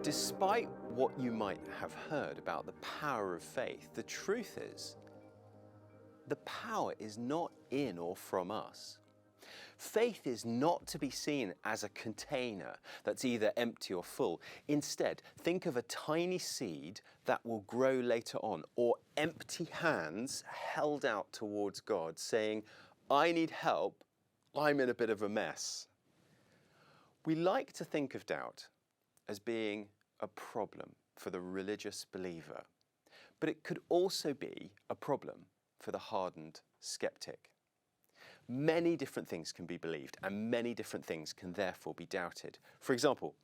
Despite what you might have heard about the power of faith, the truth is, the power is not in or from us. Faith is not to be seen as a container that's either empty or full. Instead, think of a tiny seed that will grow later on, or empty hands held out towards God saying, I need help, I'm in a bit of a mess. We like to think of doubt as being a problem for the religious believer, but it could also be a problem for the hardened skeptic. Many different things can be believed and many different things can therefore be doubted. For example,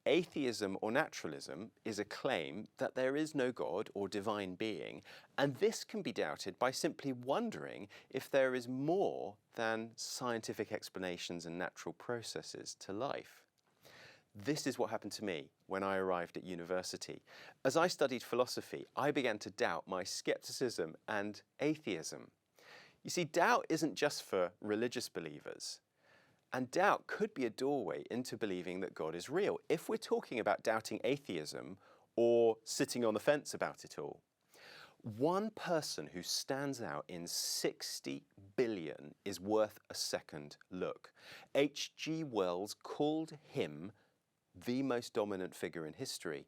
atheism or naturalism is a claim that there is no God or divine being, and this can be doubted by simply wondering if there is more than scientific explanations and natural processes to life. This is what happened to me when I arrived at university. As I studied philosophy, I began to doubt my skepticism and atheism. You see, doubt isn't just for religious believers. And doubt could be a doorway into believing that God is real, if we're talking about doubting atheism or sitting on the fence about it all. One person who stands out in 60 billion is worth a second look. H.G. Wells called him the most dominant figure in history.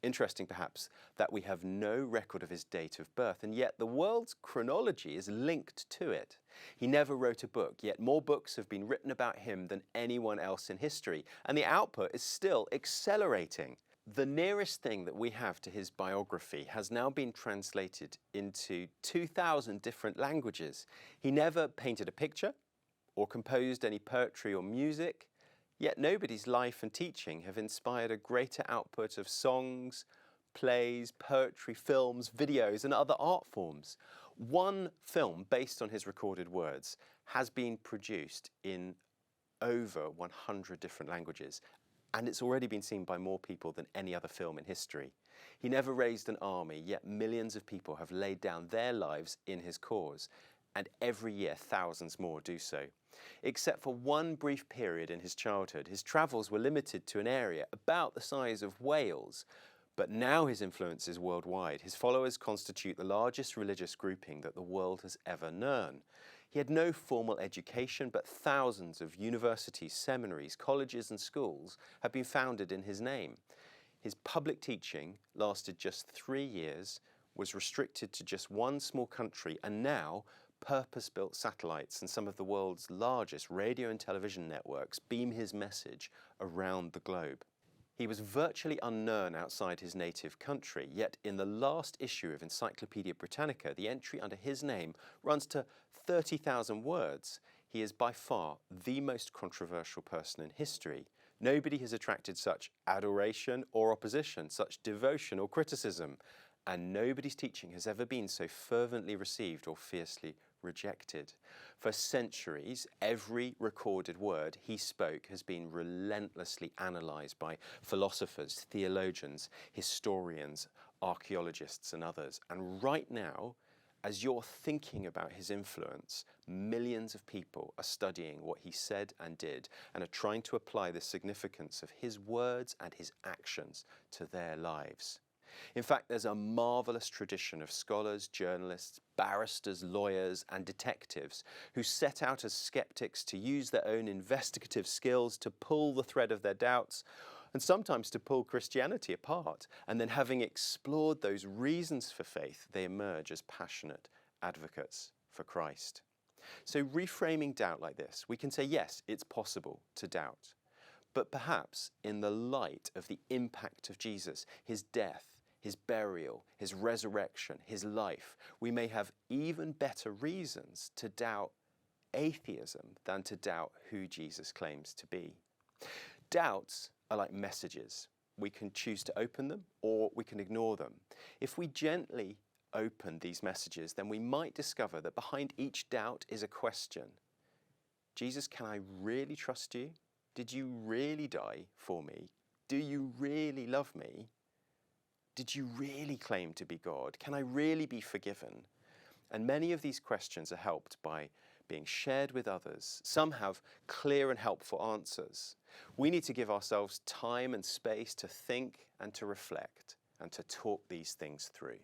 Interesting, perhaps, that we have no record of his date of birth, and yet the world's chronology is linked to it. He never wrote a book, yet more books have been written about him than anyone else in history, and the output is still accelerating. The nearest thing that we have to his biography has now been translated into 2,000 different languages. He never painted a picture or composed any poetry or music. Yet nobody's life and teaching have inspired a greater output of songs, plays, poetry, films, videos, and other art forms. One film based on his recorded words has been produced in over 100 different languages, and it's already been seen by more people than any other film in history. He never raised an army, yet millions of people have laid down their lives in his cause, and every year thousands more do so. Except for one brief period in his childhood, his travels were limited to an area about the size of Wales. But now his influence is worldwide. His followers constitute the largest religious grouping that the world has ever known. He had no formal education, but thousands of universities, seminaries, colleges and schools have been founded in his name. His public teaching lasted just 3 years, was restricted to just one small country, and now purpose-built satellites and some of the world's largest radio and television networks beam his message around the globe. He was virtually unknown outside his native country, yet in the last issue of Encyclopaedia Britannica, the entry under his name runs to 30,000 words. He is by far the most controversial person in history. Nobody has attracted such adoration or opposition, such devotion or criticism, and nobody's teaching has ever been so fervently received or fiercely rejected. For centuries, every recorded word he spoke has been relentlessly analysed by philosophers, theologians, historians, archaeologists and others. And right now, as you're thinking about his influence, millions of people are studying what he said and did and are trying to apply the significance of his words and his actions to their lives. In fact, there's a marvellous tradition of scholars, journalists, barristers, lawyers and detectives who set out as skeptics to use their own investigative skills to pull the thread of their doubts and sometimes to pull Christianity apart. And then, having explored those reasons for faith, they emerge as passionate advocates for Christ. So reframing doubt like this, we can say, yes, it's possible to doubt. But perhaps in the light of the impact of Jesus, his death, his burial, his resurrection, his life, we may have even better reasons to doubt atheism than to doubt who Jesus claims to be. Doubts are like messages. We can choose to open them or we can ignore them. If we gently open these messages, then we might discover that behind each doubt is a question. Jesus, can I really trust you? Did you really die for me? Do you really love me? Did you really claim to be God? Can I really be forgiven? And many of these questions are helped by being shared with others. Some have clear and helpful answers. We need to give ourselves time and space to think and to reflect and to talk these things through.